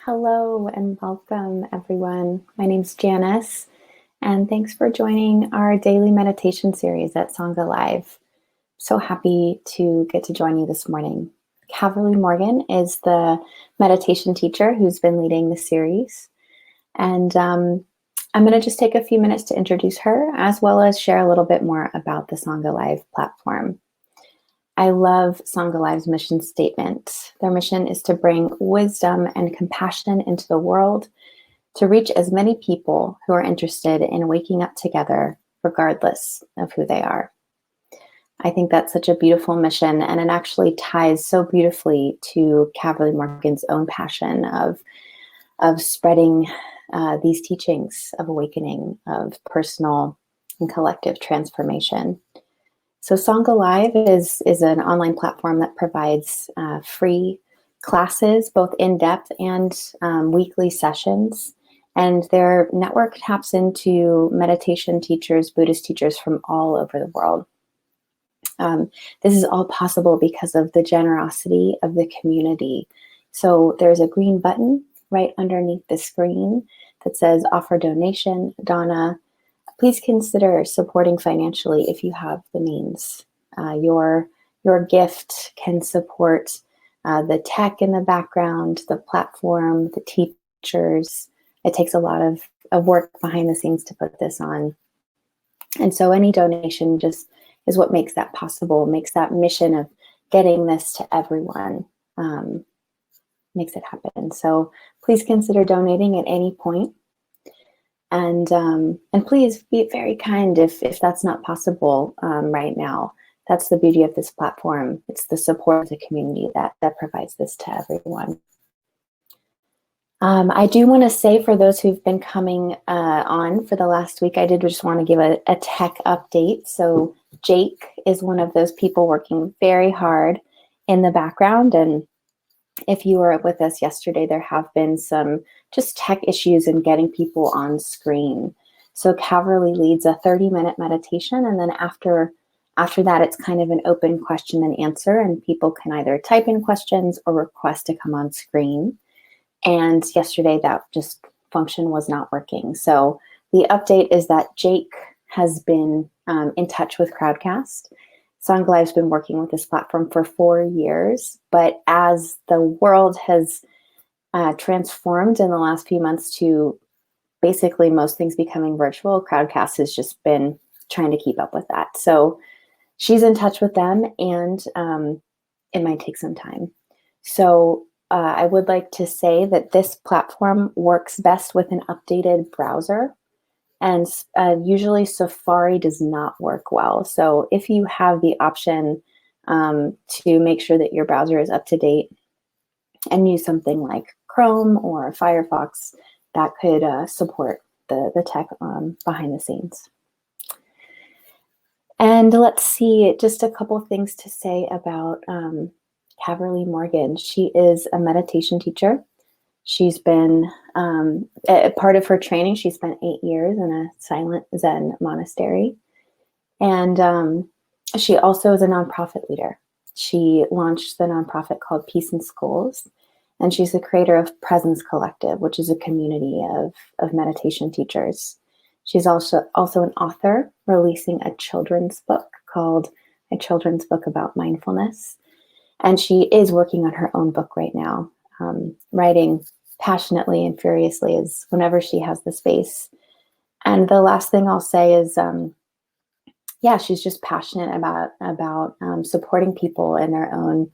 Hello and welcome, everyone. My name's Janice, and thanks for joining our daily meditation series at Sangha Live. So happy to get to join you this morning. Caverly Morgan is the meditation teacher who's been leading the series, and I'm going to just take a few minutes to introduce her, as well as share a little bit more about the Sangha Live platform. I love Sangha Live's mission statement. Their mission is to bring wisdom and compassion into the world to reach as many people who are interested in waking up together, regardless of who they are. I think that's such a beautiful mission, and it actually ties so beautifully to Caverly Morgan's own passion of spreading these teachings of awakening, of personal and collective transformation. So Sangha Live is an online platform that provides free classes, both in-depth and weekly sessions. And their network taps into meditation teachers, Buddhist teachers from all over the world. This is all possible because of the generosity of the community. So there's a green button right underneath the screen that says offer donation, Donna. Please consider supporting financially if you have the means. Your gift can support the tech in the background, the platform, the teachers. It takes a lot of work behind the scenes to put this on. And so any donation just is what makes that possible, makes that mission of getting this to everyone, makes it happen. So please consider donating at any point. And please be very kind if that's not possible right now. That's the beauty of this platform. It's the support of the community that provides this to everyone. I do want to say, for those who've been coming on for the last week, I did just want to give a tech update. So Jake is one of those people working very hard in the background, and if you were with us yesterday, there have been some just tech issues in getting people on screen. So Caverly leads a 30-minute meditation, and then after that, it's kind of an open question and answer, and people can either type in questions or request to come on screen. And yesterday, that just function was not working. So the update is that Jake has been in touch with Crowdcast. Sangha Live's been working with this platform for 4 years, but as the world has transformed in the last few months to basically most things becoming virtual, Crowdcast has just been trying to keep up with that. So she's in touch with them, and it might take some time. So I would like to say that this platform works best with an updated browser. And usually Safari does not work well. So if you have the option to make sure that your browser is up to date and use something like Chrome or Firefox, that could support the tech behind the scenes. And let's see, just a couple of things to say about Caverly Morgan. She is a meditation teacher. She's been, part of her training, she spent 8 years in a silent Zen monastery. And she also is a nonprofit leader. She launched the nonprofit called Peace in Schools. And she's the creator of Presence Collective, which is a community of meditation teachers. She's also an author, releasing a children's book called A Children's Book About Mindfulness. And she is working on her own book right now, writing passionately and furiously as whenever she has the space. And the last thing I'll say is, she's just passionate about supporting people in their own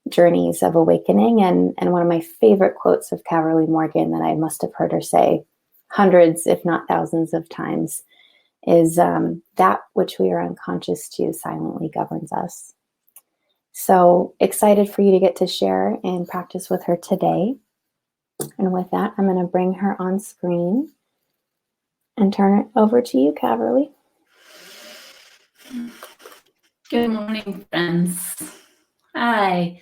journeys of awakening. And one of my favorite quotes of Caverly Morgan that I must have heard her say hundreds, if not thousands of times, is that which we are unconscious to silently governs us. So excited for you to get to share and practice with her today. And with that, I'm going to bring her on screen and turn it over to you, Caverly. Good morning, friends. Hi.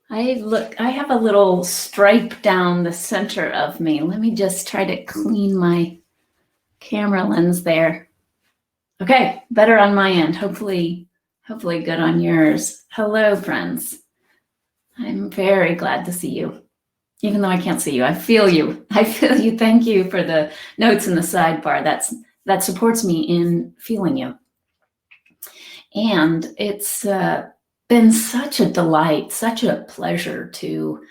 I have a little stripe down the center of me. Let me just try to clean my camera lens there. Okay, better on my end. Hopefully good on yours. Hello, friends. I'm very glad to see you. Even though I can't see you, I feel you. I feel you. Thank you for the notes in the sidebar. That supports me in feeling you. And it's been such a delight, such a pleasure to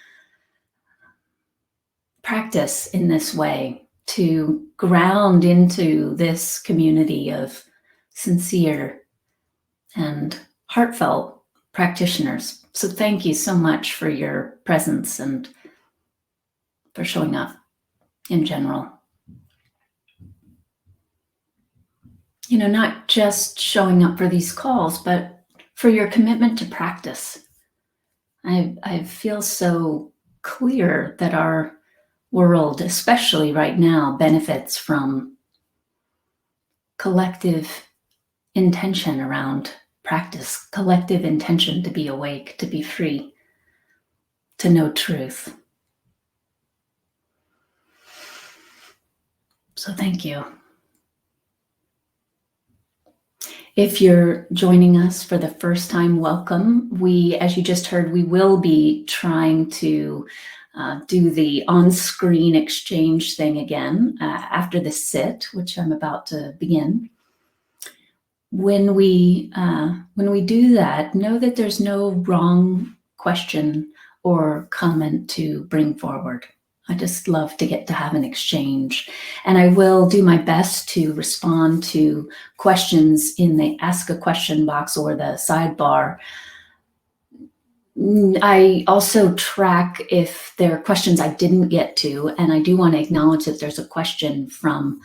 practice in this way, to ground into this community of sincere and heartfelt practitioners. So thank you so much for your presence and for showing up in general. You know, not just showing up for these calls, but for your commitment to practice. I feel so clear that our world, especially right now, benefits from collective intention around practice, collective intention to be awake, to be free, to know truth. So thank you. If you're joining us for the first time, welcome. As you just heard, we will be trying to do the on-screen exchange thing again after the sit, which I'm about to begin. When we do that, know that there's no wrong question or comment to bring forward. I just love to get to have an exchange. And I will do my best to respond to questions in the Ask a Question box or the sidebar. I also track if there are questions I didn't get to, and I do want to acknowledge that there's a question from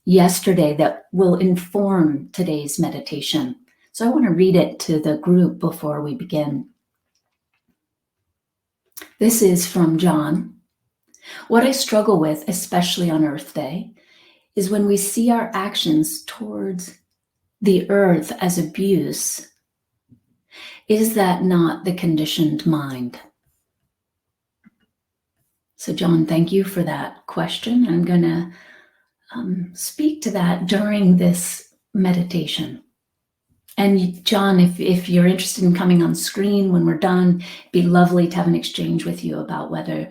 yesterday that will inform today's meditation. So I want to read it to the group before we begin. This is from John. What I struggle with, especially on Earth Day, is when we see our actions towards the earth as abuse. Is that not the conditioned mind? So John, thank you for that question. I'm going to speak to that during this meditation. And John, if you're interested in coming on screen when we're done, it'd be lovely to have an exchange with you about whether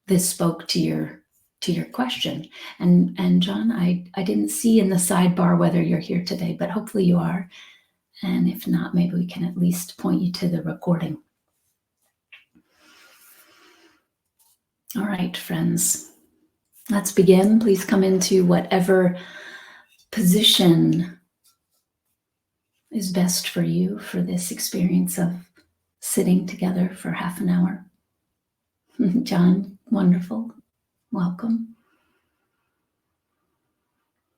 this spoke to your question. And John, I didn't see in the sidebar whether you're here today, but hopefully you are. And if not, maybe we can at least point you to the recording. All right, friends, let's begin. Please come into whatever position is best for you for this experience of sitting together for half an hour. John, wonderful. Welcome.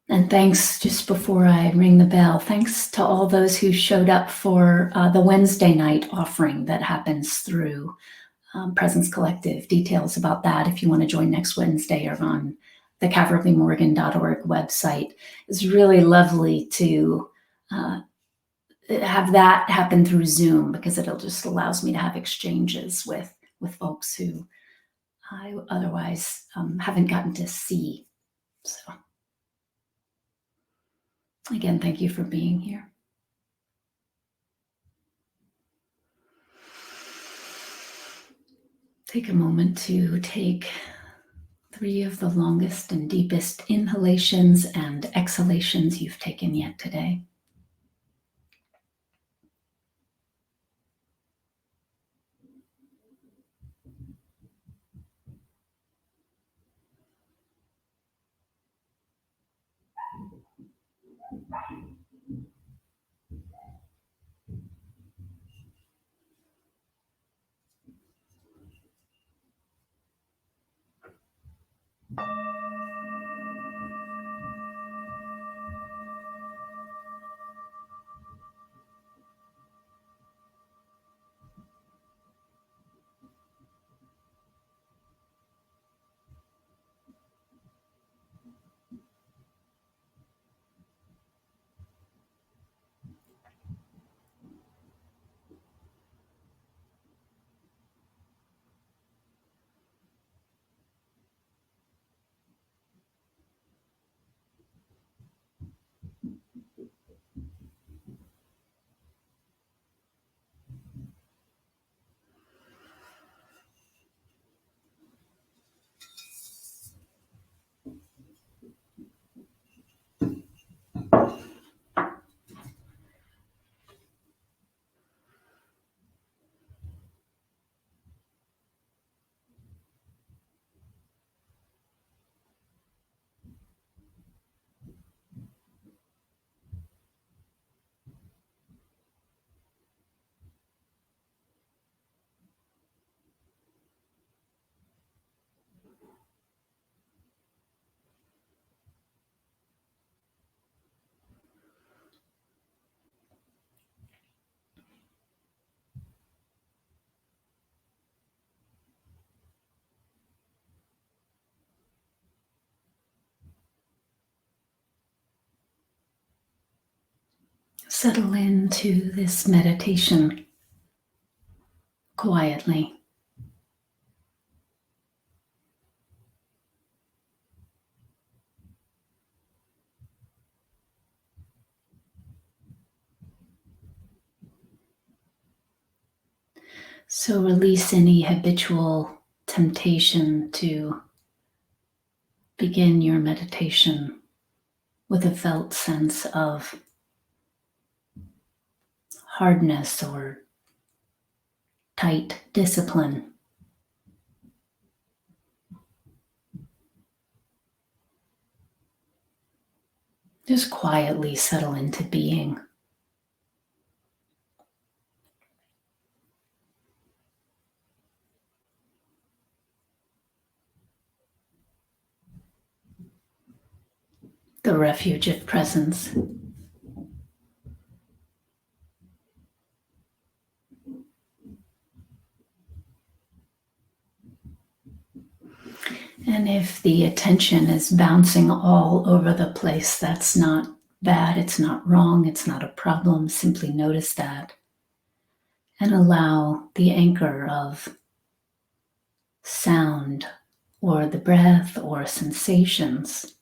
And thanks, just before I ring the bell, thanks to all those who showed up for the Wednesday night offering that happens through Presence Collective. Details about that if you want to join next Wednesday are on the caverlymorgan.org website. It's really lovely to have that happen through Zoom because it'll just allows me to have exchanges with folks who I otherwise haven't gotten to see. So again, thank you for being here. Take a moment to take 3 of the longest and deepest inhalations and exhalations you've taken yet today. Settle into this meditation quietly. So release any habitual temptation to begin your meditation with a felt sense of hardness or tight discipline. Just quietly settle into being. The refuge of presence. And if the attention is bouncing all over the place, that's not bad, it's not wrong, it's not a problem. Simply notice that and allow the anchor of sound or the breath or sensations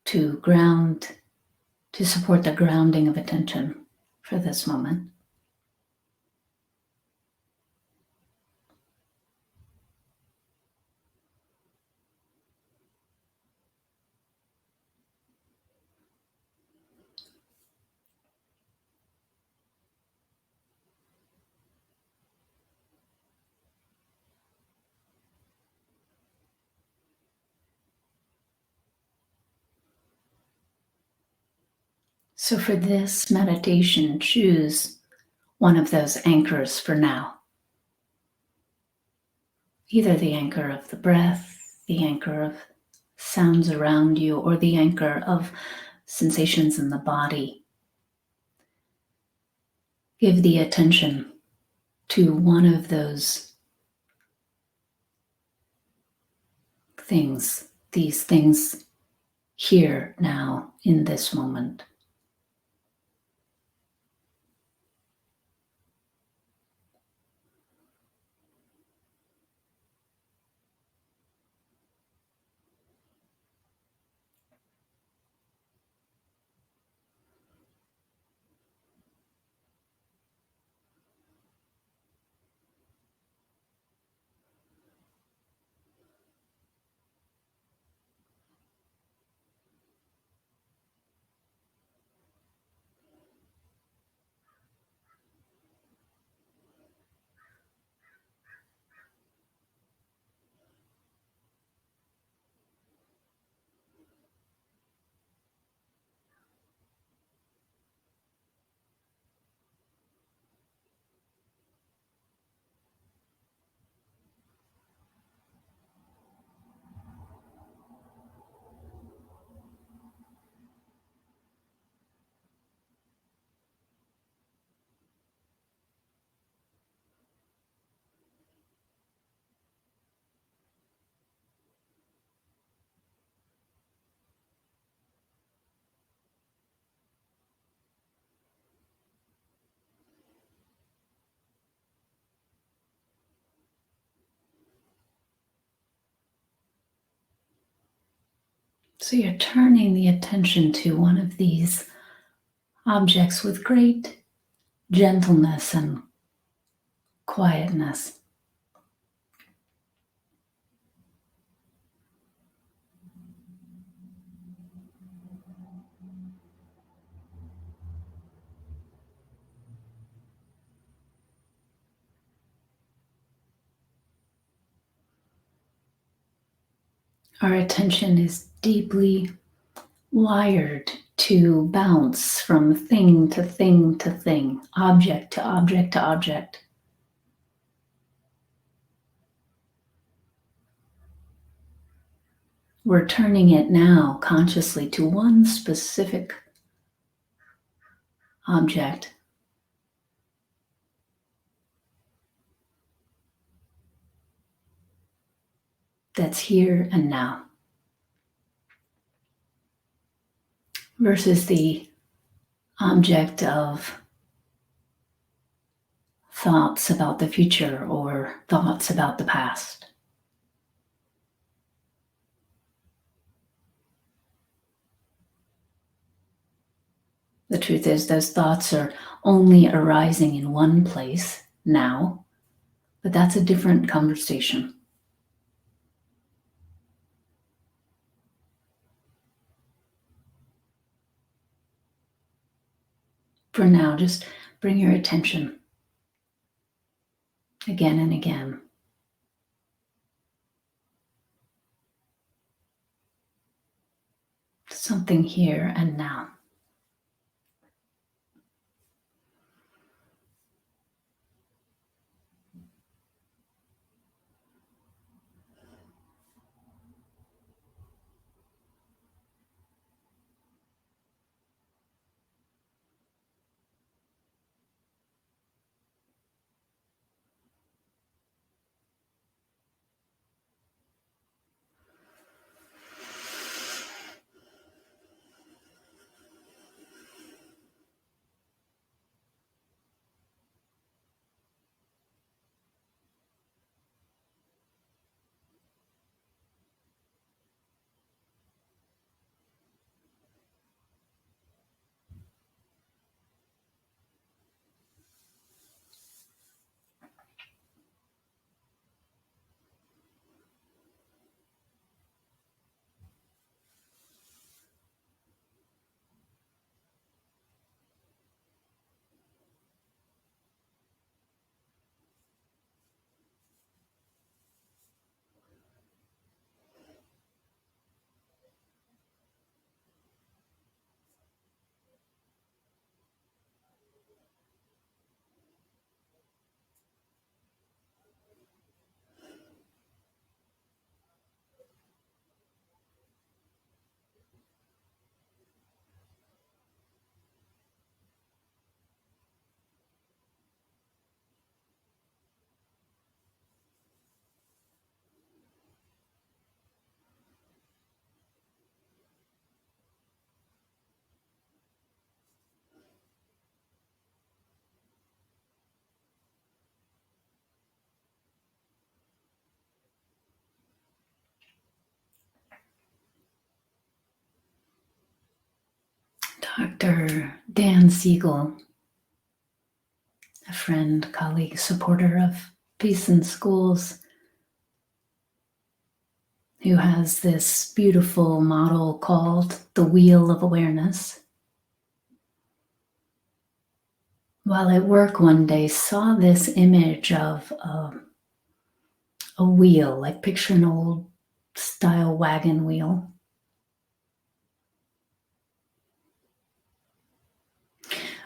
to ground, to support the grounding of attention for this moment. So for this meditation, choose one of those anchors for now. Either the anchor of the breath, the anchor of sounds around you, or the anchor of sensations in the body. Give the attention to one of those things, these things here now in this moment. So you're turning the attention to one of these objects with great gentleness and quietness. Our attention is deeply wired to bounce from thing to thing to thing, object to object to object. We're turning it now consciously to one specific object that's here and now. versus the object of thoughts about the future or thoughts about the past. The truth is, those thoughts are only arising in one place now, but that's a different conversation. For now, just bring your attention again and again to something here and now. Dr. Dan Siegel, a friend, colleague, supporter of peace in schools, who has this beautiful model called the Wheel of Awareness, while at work one day saw this image of a wheel, like picture an old style wagon wheel.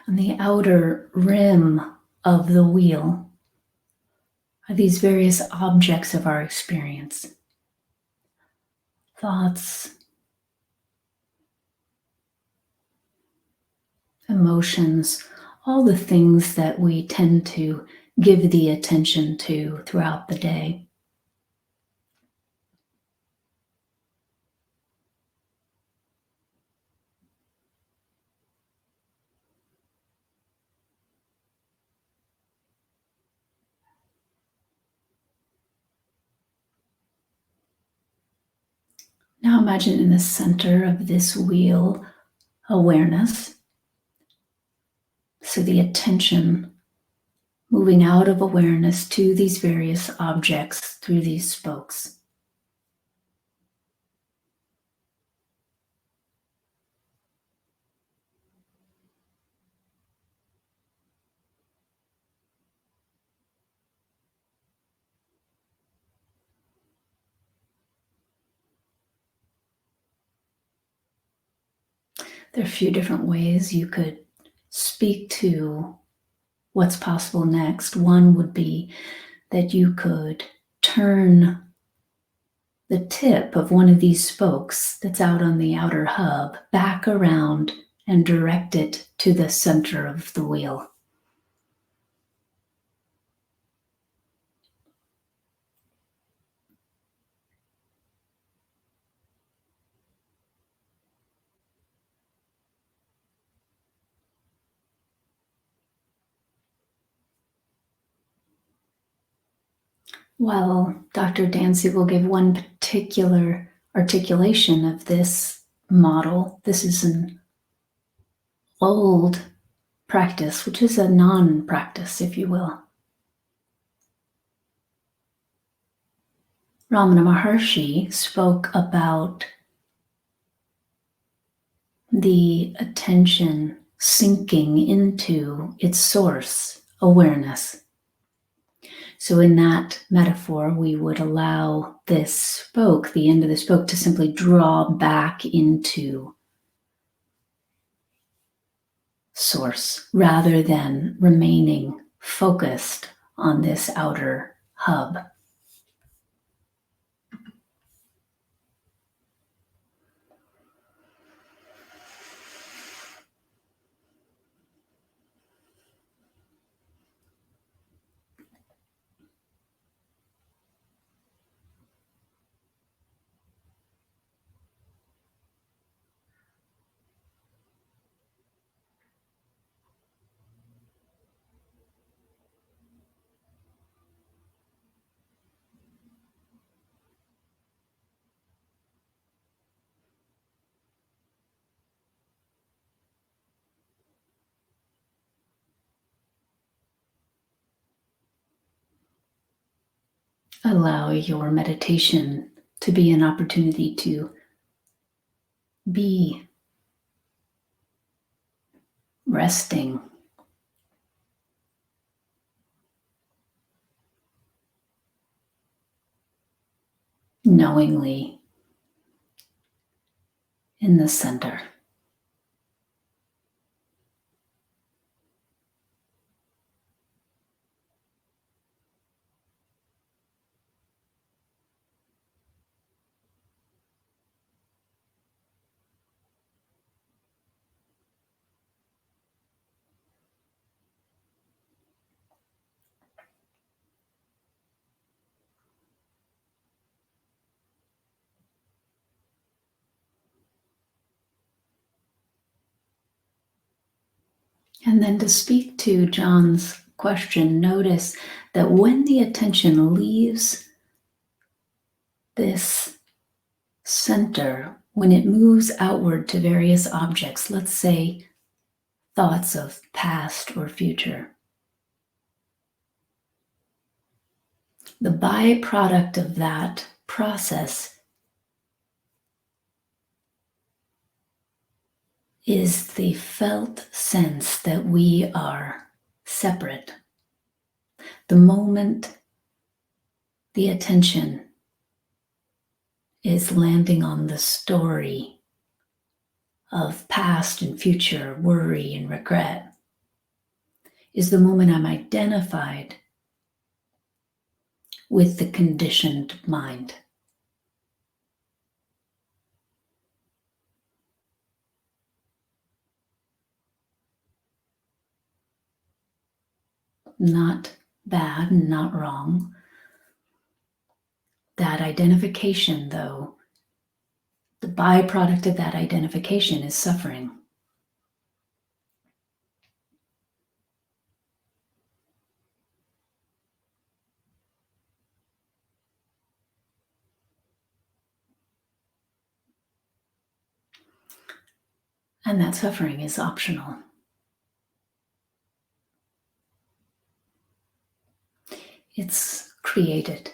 On the outer rim of the wheel are these various objects of our experience. Thoughts, emotions, all the things that we tend to give the attention to throughout the day. Now imagine in the center of this wheel, awareness. So the attention moving out of awareness to these various objects through these spokes. There are a few different ways you could speak to what's possible next. One would be that you could turn the tip of one of these spokes that's out on the outer hub back around and direct it to the center of the wheel. Well, Dr. Dancy will give one particular articulation of this model. This is an old practice, which is a non-practice, if you will. Ramana Maharshi spoke about the attention sinking into its source, awareness. So in that metaphor, we would allow this spoke, the end of the spoke, to simply draw back into source rather than remaining focused on this outer hub. Allow your meditation to be an opportunity to be resting, knowingly in the center. And then to speak to John's question, notice that when the attention leaves this center, when it moves outward to various objects, let's say thoughts of past or future, the byproduct of that process is the felt sense that we are separate. The moment the attention is landing on the story of past and future worry and regret is the moment I'm identified with the conditioned mind. Not bad, not wrong. That identification, though, the byproduct of that identification is suffering. And that suffering is optional. It's created.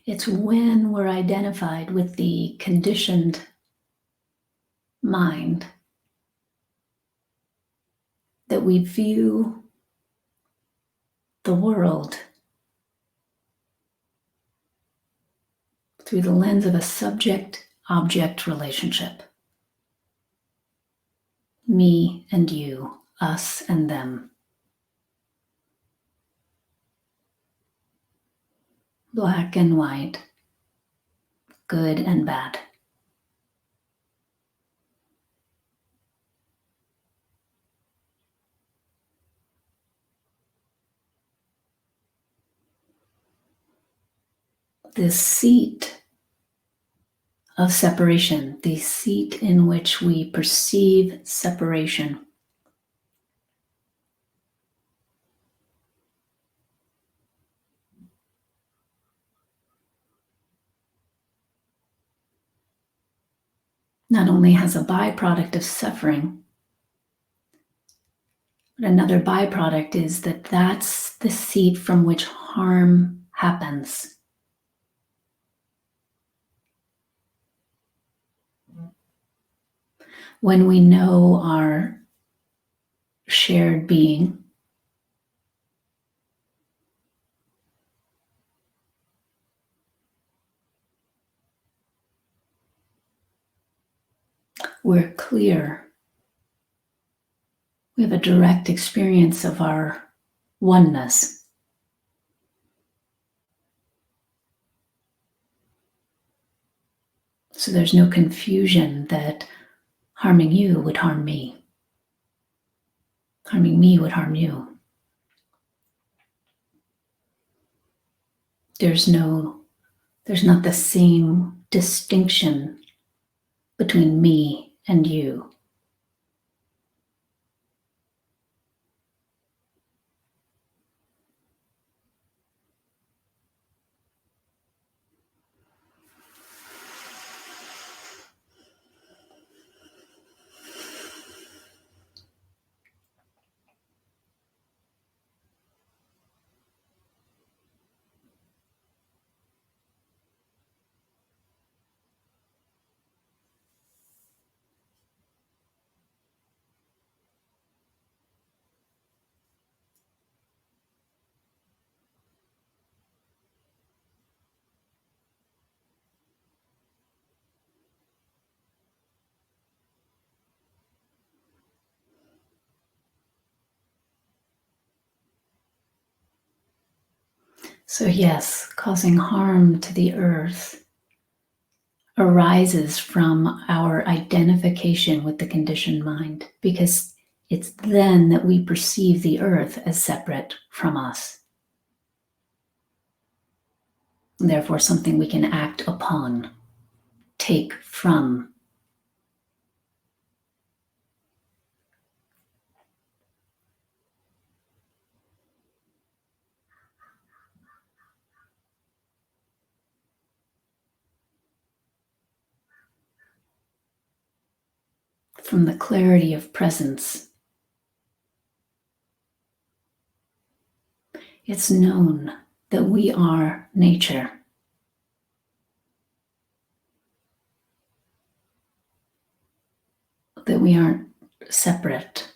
It's when we're identified with the conditioned mind that we view the world through the lens of a subject-object relationship. Me and you, us and them. Black and white, good and bad. this seat of separation, the seat in which we perceive separation. Not only has a byproduct of suffering, but another byproduct is that that's the seat from which harm happens. When we know our shared being, we're clear. We have a direct experience of our oneness. So there's no confusion that harming you would harm me. Harming me would harm you. There's not the same distinction between me and you. So yes, causing harm to the earth arises from our identification with the conditioned mind, because it's then that we perceive the earth as separate from us. Therefore, something we can act upon, take from. From the clarity of presence. It's known that we are nature. That we aren't separate.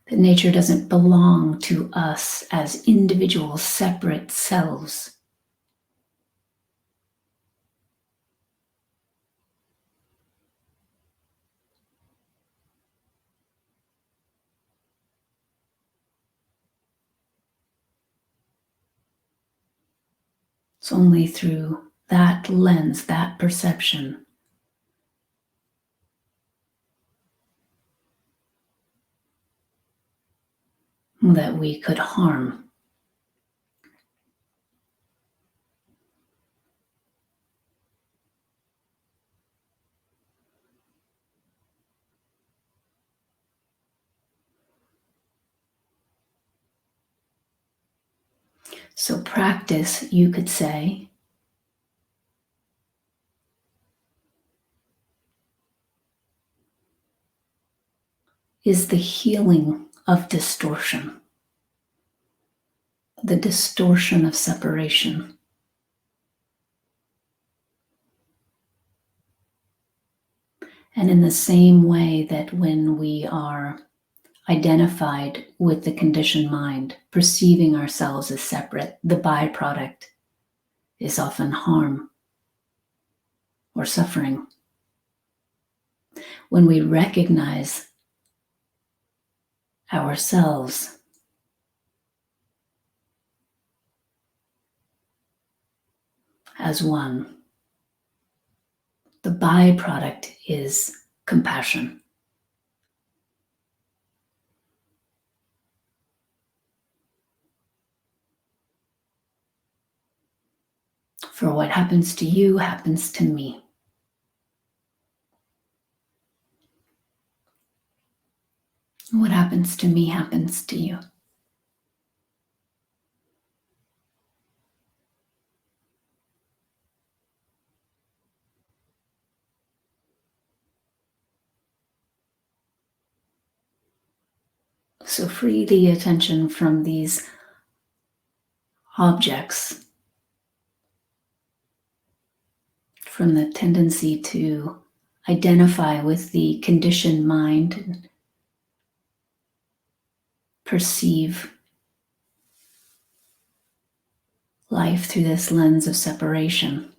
That nature doesn't belong to us as individual separate selves. It's only through that lens, that perception, that we could harm. So practice, you could say, is the healing of distortion, the distortion of separation. And in the same way that when we are identified with the conditioned mind, perceiving ourselves as separate, the byproduct is often harm or suffering. When we recognize ourselves as one, the byproduct is compassion. For what happens to you happens to me. What happens to me happens to you. So free the attention from these objects, from the tendency to identify with the conditioned mind and perceive life through this lens of separation.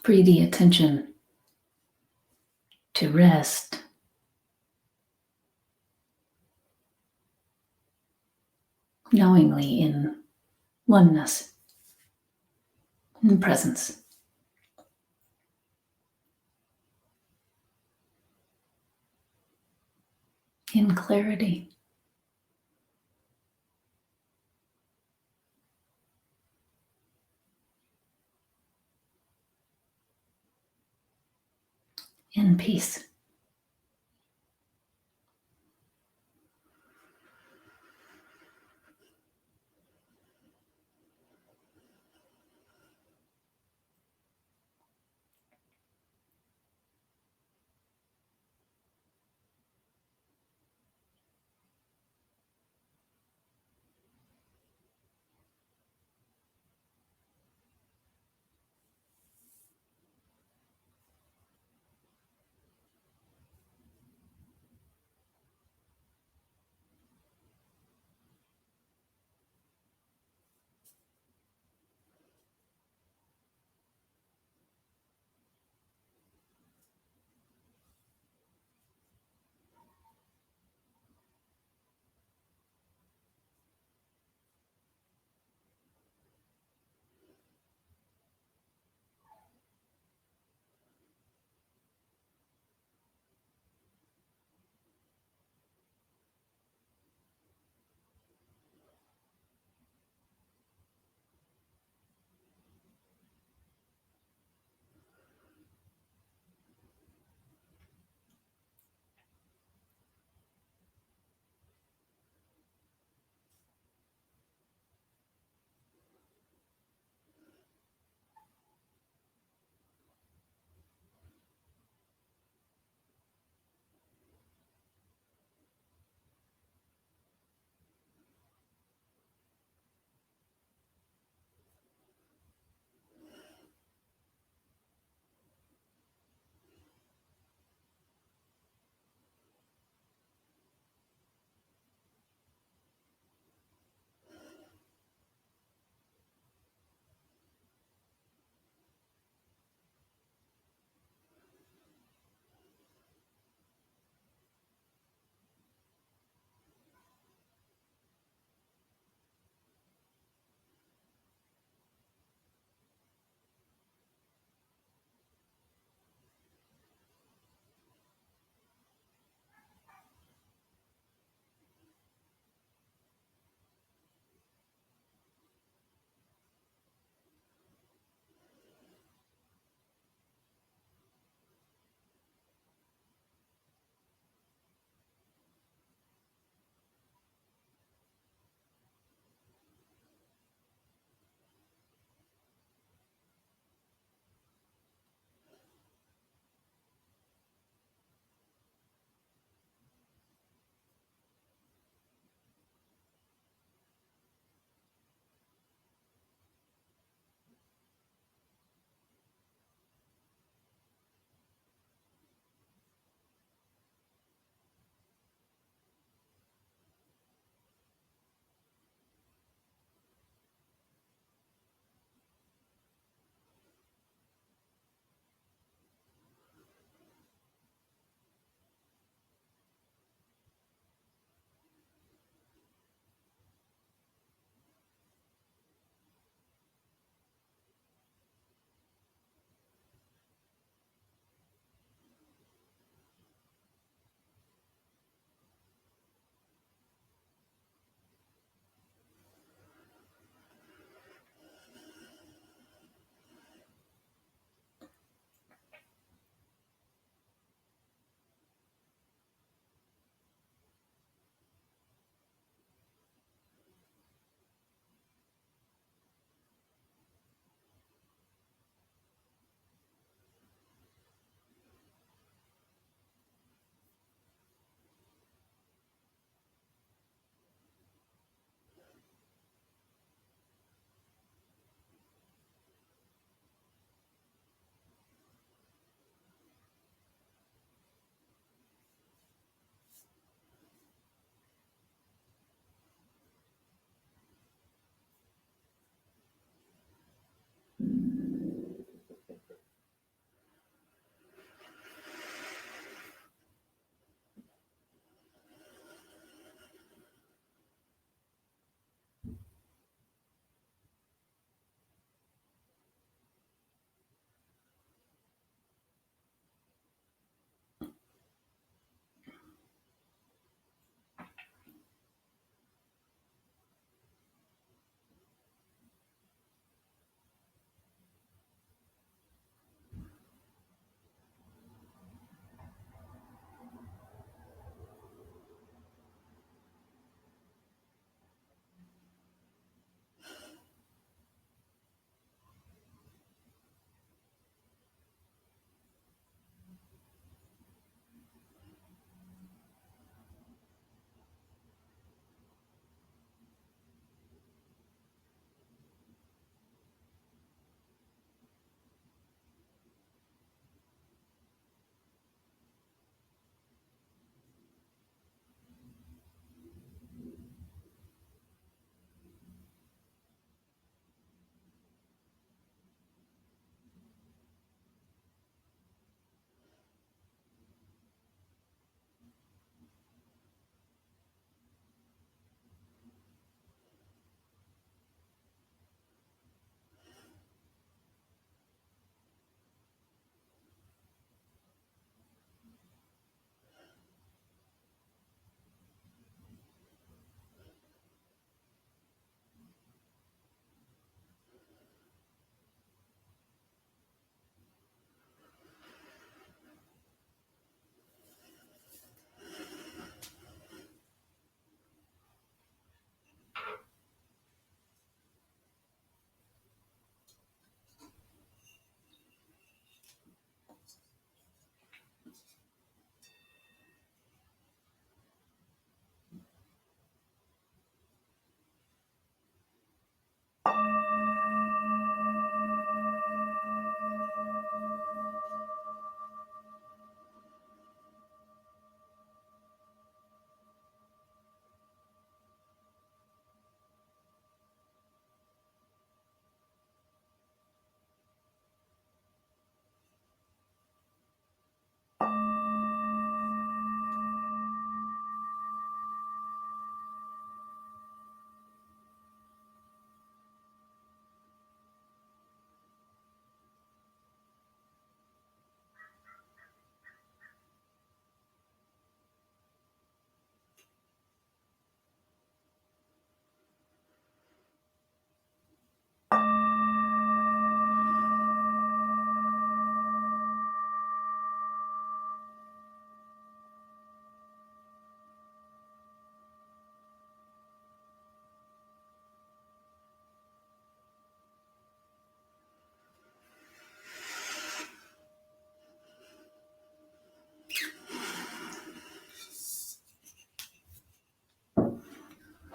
Free the attention to rest, knowingly in oneness, in presence. In clarity. In peace.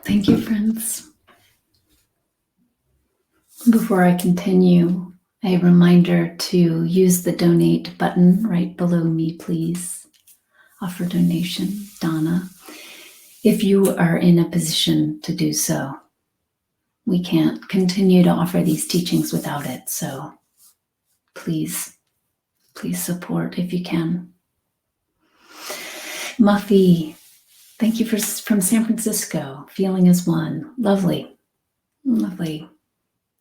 Thank you, friends. Before I continue, a reminder to use the donate button right below me, please. Offer donation, Donna, if you are in a position to do so. We can't continue to offer these teachings without it, so please support if you can. Muffy, thank you from San Francisco. Feeling as one. Lovely. Lovely.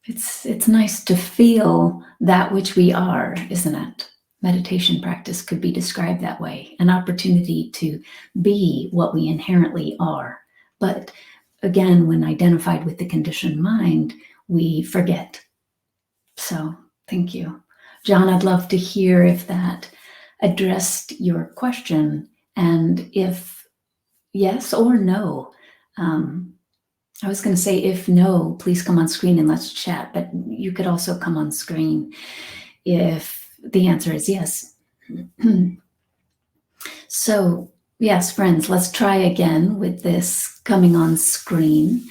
It's nice to feel that which we are, isn't it? Meditation practice could be described that way, an opportunity to be what we inherently are. But again, when identified with the conditioned mind, we forget. So thank you. John, I'd love to hear if that addressed your question, and if yes or no. I was going to say, if no, please come on screen and let's chat, but you could also come on screen if the answer is yes. So yes, friends, let's try again with this coming on screen.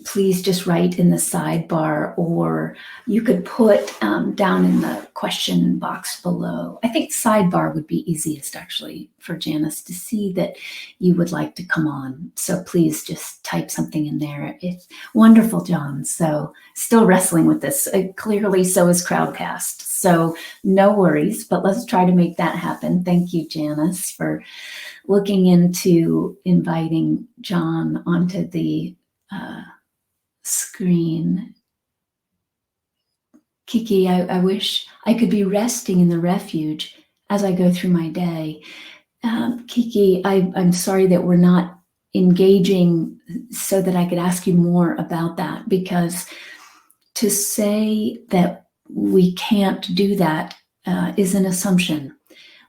Please just write in the sidebar, or you could put down in the question box below. I think sidebar would be easiest, actually, for Janice to see that you would like to come on. So please just type something in there. It's wonderful, John. So still wrestling with this. Clearly, so is Crowdcast. So no worries, but let's try to make that happen. Thank you, Janice, for looking into inviting John onto the screen. Kiki, I wish I could be resting in the refuge as I go through my day. Kiki, I'm sorry that we're not engaging so that I could ask you more about that, because to say that we can't do that is an assumption.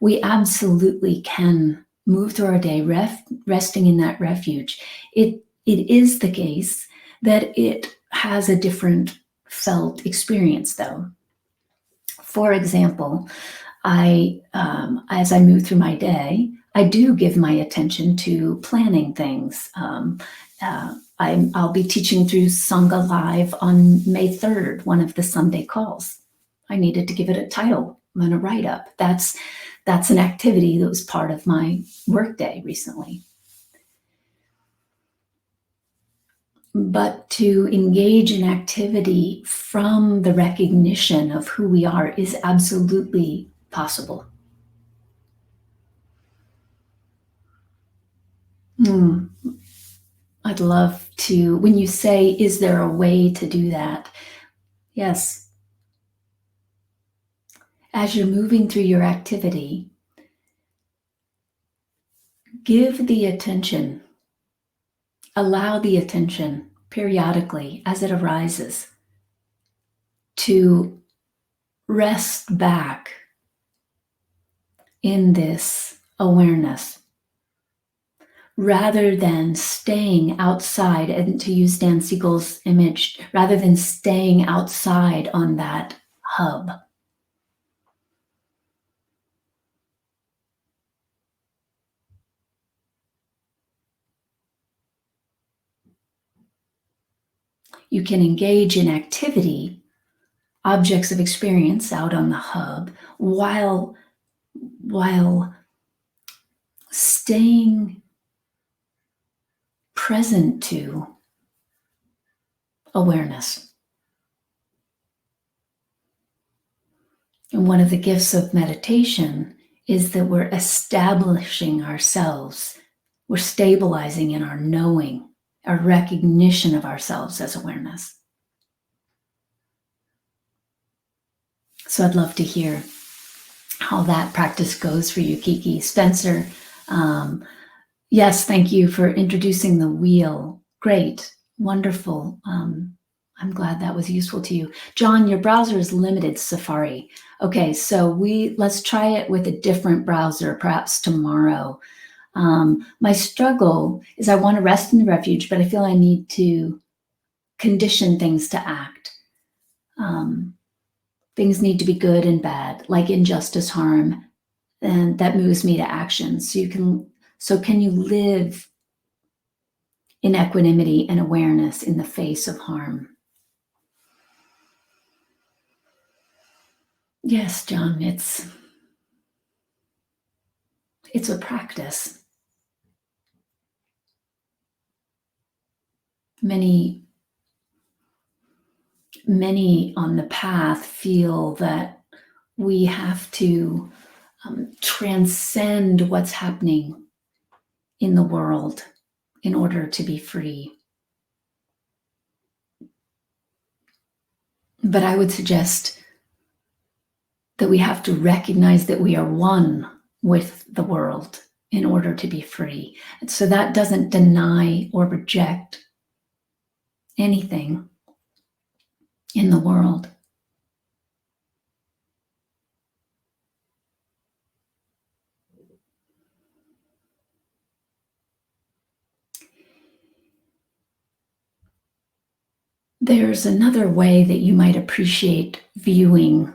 We absolutely can move through our day resting in that refuge. It is the case that it has a different felt experience, though. For example, as I move through my day, I do give my attention to planning things. I'll be teaching through Sangha Live on May 3rd, one of the Sunday calls. I needed to give it a title and a write-up. That's an activity that was part of my workday recently. But to engage in activity from the recognition of who we are is absolutely possible. I'd love to, when you say, is there a way to do that? Yes. As you're moving through your activity, give the attention, allow the attention periodically as it arises to rest back in this awareness, rather than staying outside, and to use Dan Siegel's image, rather than staying outside on that hub. You can engage in activity, objects of experience out on the hub, while staying present to awareness. And one of the gifts of meditation is that we're establishing ourselves. We're stabilizing in our knowing, our recognition of ourselves as awareness. So I'd love to hear how that practice goes for you, Kiki. Spencer, yes, thank you for introducing the wheel. Great, wonderful. I'm glad that was useful to you. John, your browser is limited, Safari. Okay, so let's try it with a different browser, perhaps tomorrow. My struggle is I want to rest in the refuge, but I feel I need to condition things to act. Things need to be good and bad, like injustice, harm, and that moves me to action. So can you live in equanimity and awareness in the face of harm. Yes, John, it's a practice. Many on the path feel that we have to transcend what's happening in the world in order to be free. But I would suggest that we have to recognize that we are one with the world in order to be free. And so that doesn't deny or reject anything in the world. There's another way that you might appreciate viewing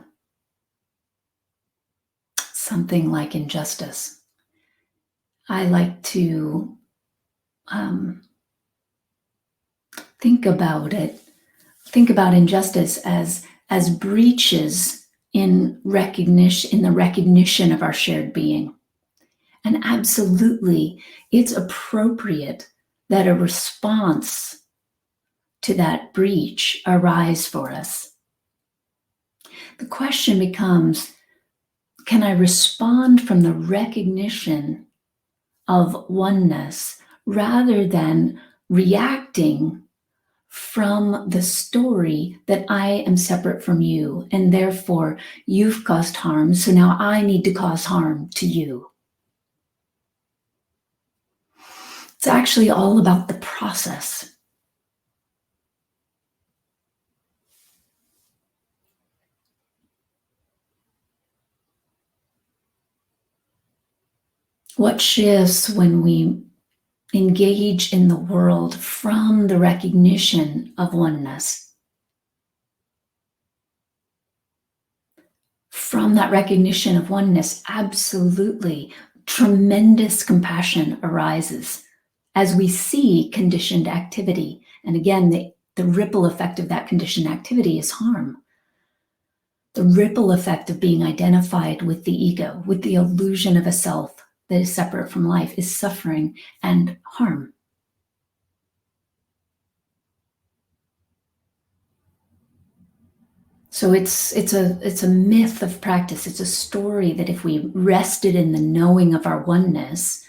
something like injustice. I like to think about injustice as breaches in the recognition of our shared being. And absolutely, it's appropriate that a response to that breach arise for us. The question becomes, can I respond from the recognition of oneness rather than reacting from the story that I am separate from you, and therefore you've caused harm, so now I need to cause harm to you? It's actually all about the process. What shifts when we engage in the world from the recognition of oneness? From that recognition of oneness, absolutely, tremendous compassion arises as we see conditioned activity. And again, the ripple effect of that conditioned activity is harm. The ripple effect of being identified with the ego, with the illusion of a self that is separate from life, is suffering and harm. So it's a myth of practice. It's a story that if we rested in the knowing of our oneness,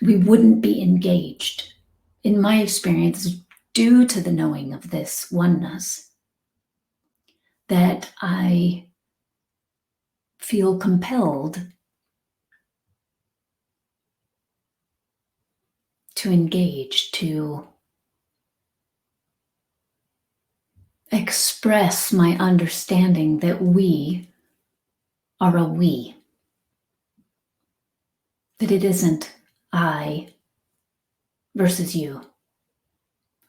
we wouldn't be engaged. In my experience, due to the knowing of this oneness, that I feel compelled to engage, to express my understanding that we are a we. That it isn't I versus you,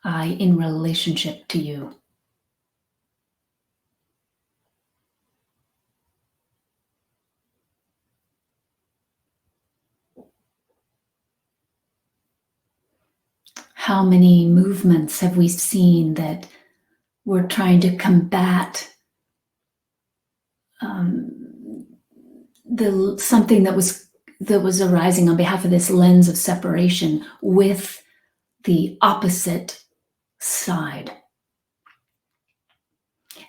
I in relationship to you. How many movements have we seen that we're trying to combat something that was arising on behalf of this lens of separation with the opposite side?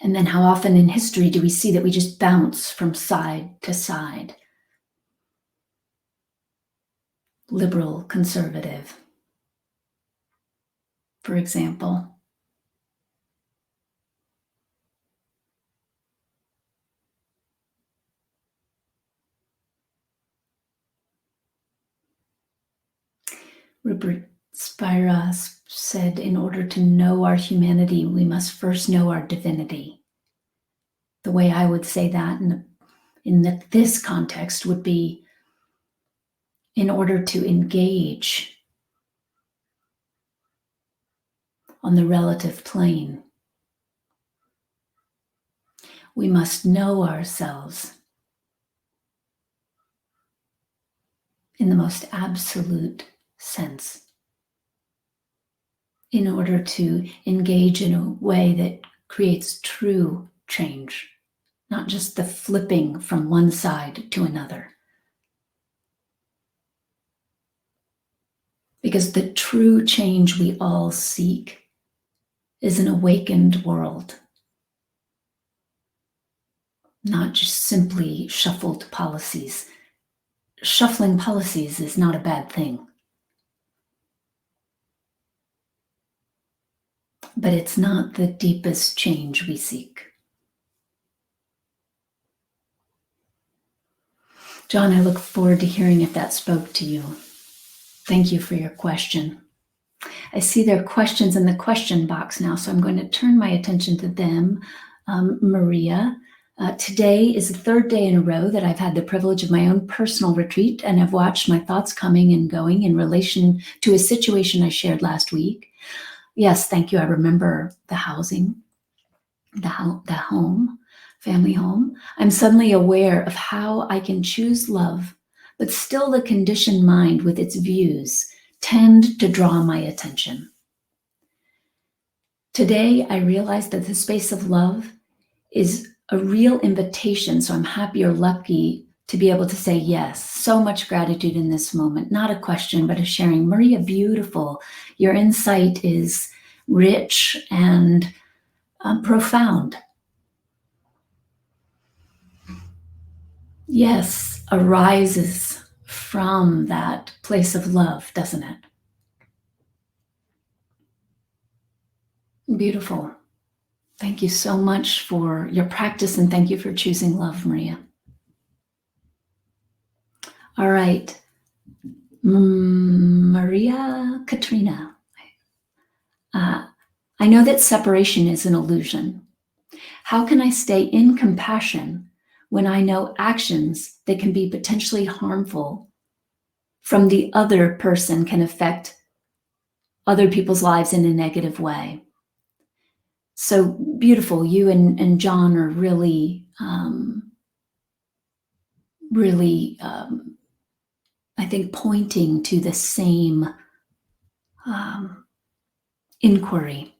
And then how often in history do we see that we just bounce from side to side? Liberal, conservative, for example. Rupert Spira said, in order to know our humanity, we must first know our divinity. The way I would say that in this context would be, in order to engage on the relative plane, we must know ourselves in the most absolute sense. in order to engage in a way that creates true change, not just the flipping from one side to another. Because the true change we all seek is an awakened world, not just simply shuffled policies. Shuffling policies is not a bad thing, but it's not the deepest change we seek. John, I look forward to hearing if that spoke to you. Thank you for your question. I see there are questions in the question box now, so I'm going to turn my attention to them. Maria, today is the third day in a row that I've had the privilege of my own personal retreat, and I've watched my thoughts coming and going in relation to a situation I shared last week. Yes, thank you. I remember the housing, the home, family home. I'm suddenly aware of how I can choose love, but still the conditioned mind with its views tend to draw my attention. Today, I realized that the space of love is a real invitation, so I'm happy or lucky to be able to say yes. So much gratitude in this moment. Not a question, but a sharing. Maria, beautiful. Your insight is rich and profound. Yes, arises from that place of love, doesn't it? Beautiful. Thank you so much for your practice, and thank you for choosing love, Maria. All right. Maria Katrina. I know that separation is an illusion. How can I stay in compassion when I know actions that can be potentially harmful from the other person can affect other people's lives in a negative way? So beautiful. You and John are really, I think, pointing to the same inquiry.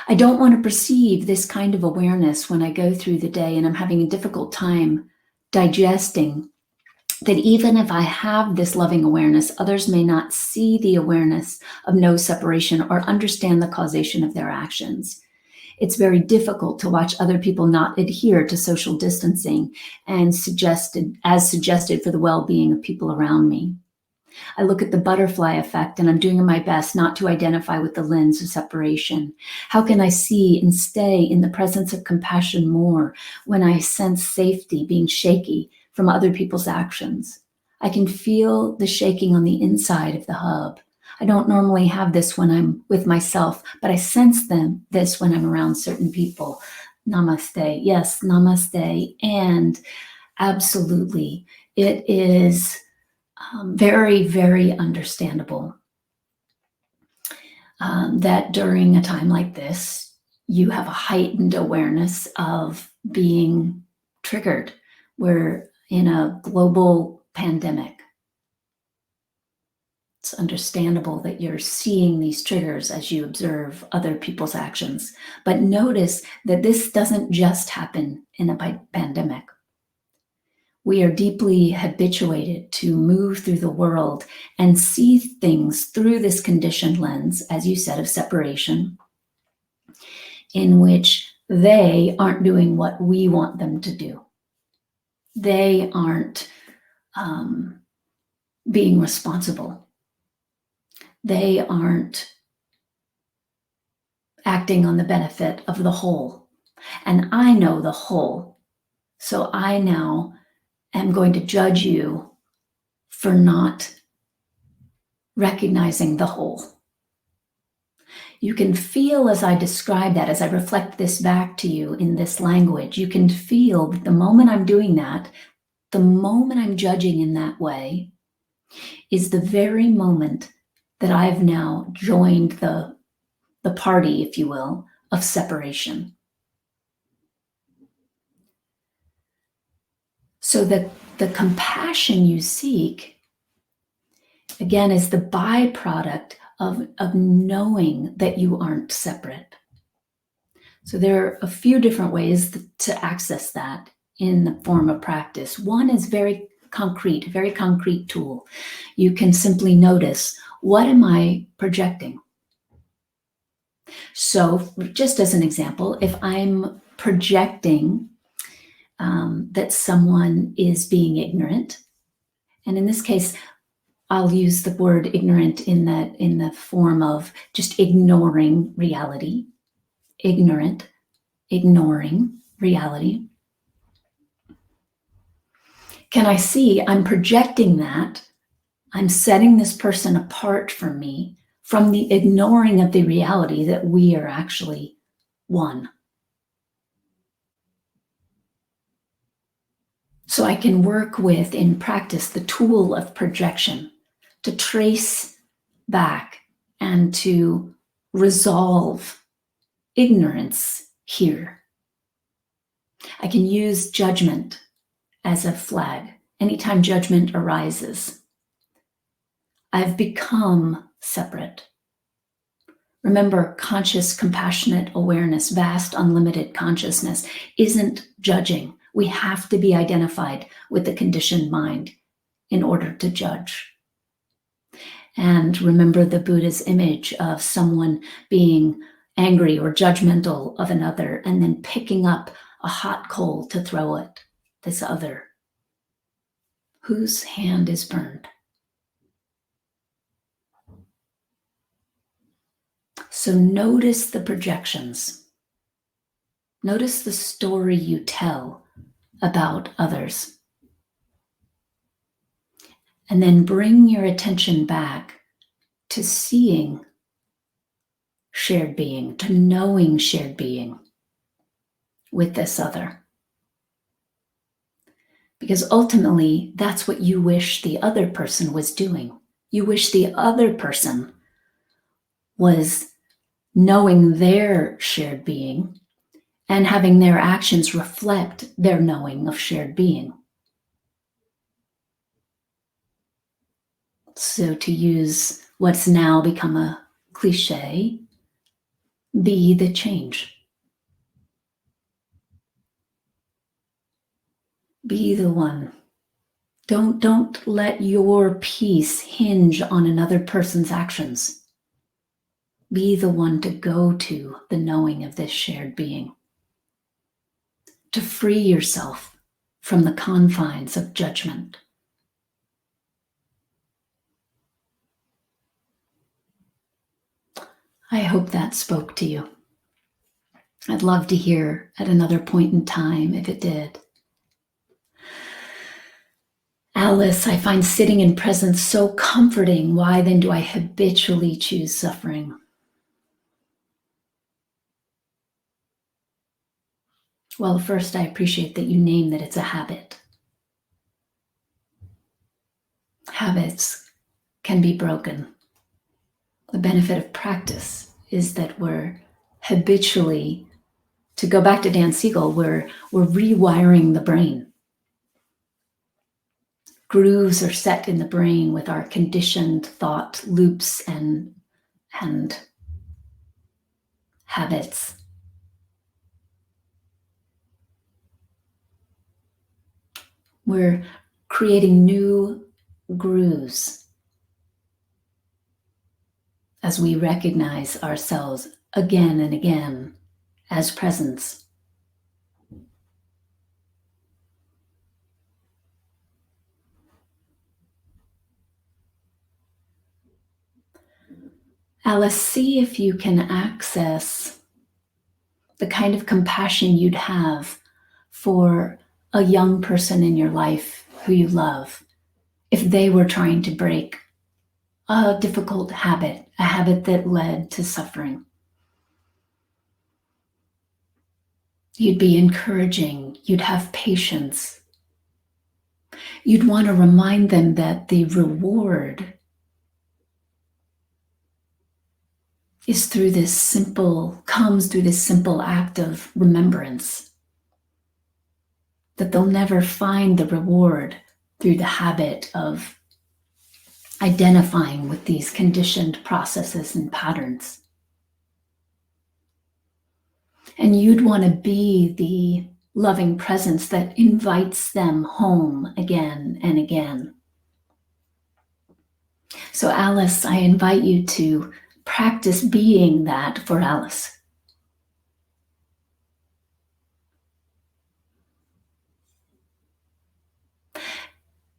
I don't want to perceive this kind of awareness when I go through the day and I'm having a difficult time digesting that even if I have this loving awareness, others may not see the awareness of no separation or understand the causation of their actions. It's very difficult to watch other people not adhere to social distancing and suggested for the well-being of people around me. I look at the butterfly effect and I'm doing my best not to identify with the lens of separation. How can I see and stay in the presence of compassion more when I sense safety being shaky from other people's actions? I can feel the shaking on the inside of the hub. I don't normally have this when I'm with myself, but I sense this when I'm around certain people. Namaste. Yes, namaste. And absolutely, it is very, very understandable that during a time like this, you have a heightened awareness of being triggered. We're in a global pandemic. It's understandable that you're seeing these triggers as you observe other people's actions. But notice that this doesn't just happen in a pandemic. We are deeply habituated to move through the world and see things through this conditioned lens, as you said, of separation, in which they aren't doing what we want them to do. They aren't being responsible. They aren't acting on the benefit of the whole. And I know the whole. So I now am going to judge you for not recognizing the whole. You can feel as I describe that, as I reflect this back to you in this language, you can feel that the moment I'm doing that, the moment I'm judging in that way, is the very moment that I've now joined the party, if you will, of separation. So the compassion you seek, again, is the byproduct of knowing that you aren't separate. So there are a few different ways to access that in the form of practice. One is very concrete tool. You can simply notice, what am I projecting? So just as an example, if I'm projecting that someone is being ignorant, and in this case, I'll use the word ignorant in the form of just ignoring reality, ignoring reality. Can I see I'm projecting that? I'm setting this person apart from me, from the ignoring of the reality that we are actually one. So I can work with, in practice, the tool of projection to trace back and to resolve ignorance here. I can use judgment as a flag. Anytime judgment arises, I've become separate. Remember, conscious, compassionate awareness, vast, unlimited consciousness isn't judging. We have to be identified with the conditioned mind in order to judge. And remember the Buddha's image of someone being angry or judgmental of another and then picking up a hot coal to throw at this other. Whose hand is burned? So notice the projections. Notice the story you tell about others. And then bring your attention back to seeing shared being, to knowing shared being with this other. Because ultimately, that's what you wish the other person was doing. You wish the other person was knowing their shared being and having their actions reflect their knowing of shared being. So to use what's now become a cliche, be the change. Be the one. Don't let your peace hinge on another person's actions. Be the one to go to the knowing of this shared being. To free yourself from the confines of judgment. I hope that spoke to you. I'd love to hear at another point in time if it did. Alice, I find sitting in presence so comforting. Why then do I habitually choose suffering? Well, first, I appreciate that you name that it's a habit. Habits can be broken. The benefit of practice is that we're habitually, to go back to Dan Siegel, we're rewiring the brain. Grooves are set in the brain with our conditioned thought loops and habits. We're creating new grooves as we recognize ourselves again and again as presence. Alice, see if you can access the kind of compassion you'd have for a young person in your life who you love if they were trying to break a difficult habit, a habit that led to suffering. You'd be encouraging, you'd have patience. You'd want to remind them that the reward comes through this simple act of remembrance. That they'll never find the reward through the habit of identifying with these conditioned processes and patterns. And you'd want to be the loving presence that invites them home again and again. So Alice, I invite you to practice being that for Alice.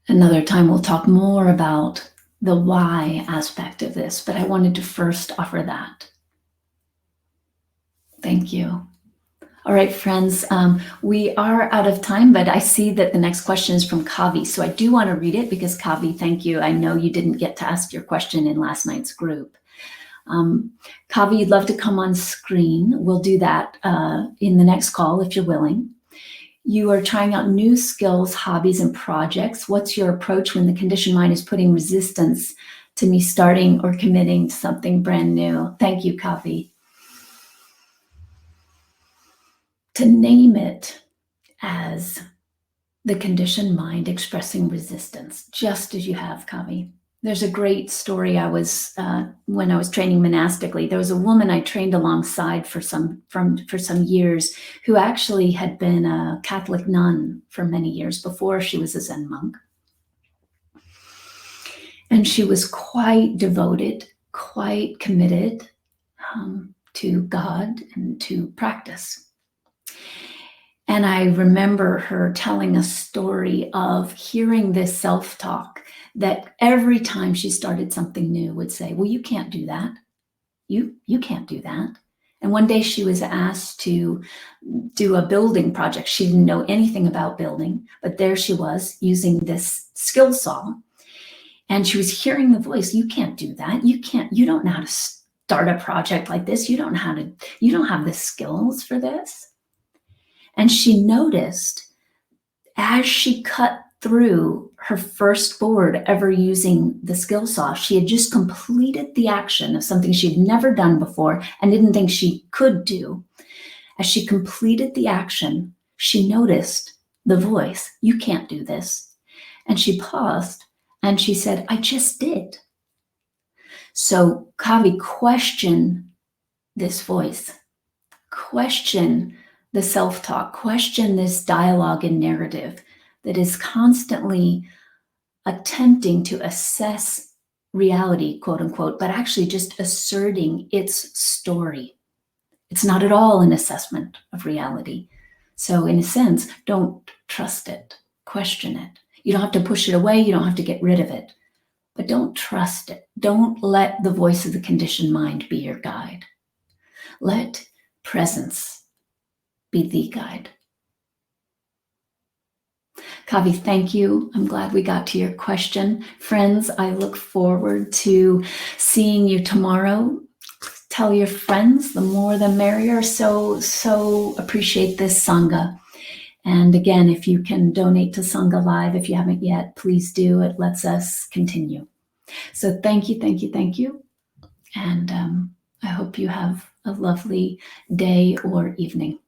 Another time we'll talk more about the why aspect of this, but I wanted to first offer that. Thank you. All right, friends, we are out of time, but I see that the next question is from Kavi. So I do want to read it because Kavi, thank you. I know you didn't get to ask your question in last night's group. Kavi, you'd love to come on screen. We'll do that in the next call if you're willing. You are trying out new skills, hobbies, and projects. What's your approach when the conditioned mind is putting resistance to me starting or committing to something brand new? Thank you, Kavi. To name it as the conditioned mind expressing resistance, just as you have, Kavi. There's a great story. When I was training monastically, there was a woman I trained alongside for some years who actually had been a Catholic nun for many years before she was a Zen monk. And she was quite devoted, quite committed to God and to practice. And I remember her telling a story of hearing this self-talk that every time she started something new would say, well, you can't do that. You can't do that. And one day she was asked to do a building project. She didn't know anything about building, but there she was using this skill saw. And she was hearing the voice, you can't do that. You don't know how to start a project like this. You don't have the skills for this. And she noticed as she cut through her first board ever using the skill saw, she had just completed the action of something she'd never done before and didn't think she could do. As she completed the action, she noticed the voice, you can't do this. And she paused and she said, I just did. So Kavi, question this voice, question the self-talk, question this dialogue and narrative that is constantly attempting to assess reality, quote unquote, but actually just asserting its story. It's not at all an assessment of reality. So in a sense, don't trust it, question it. You don't have to push it away, you don't have to get rid of it, but don't trust it. Don't let the voice of the conditioned mind be your guide. Let presence be the guide. Kavi, thank you. I'm glad we got to your question. Friends, I look forward to seeing you tomorrow. Tell your friends, the more the merrier. So appreciate this Sangha. And again, if you can donate to Sangha Live, if you haven't yet, please do. It lets us continue. So thank you. And I hope you have a lovely day or evening.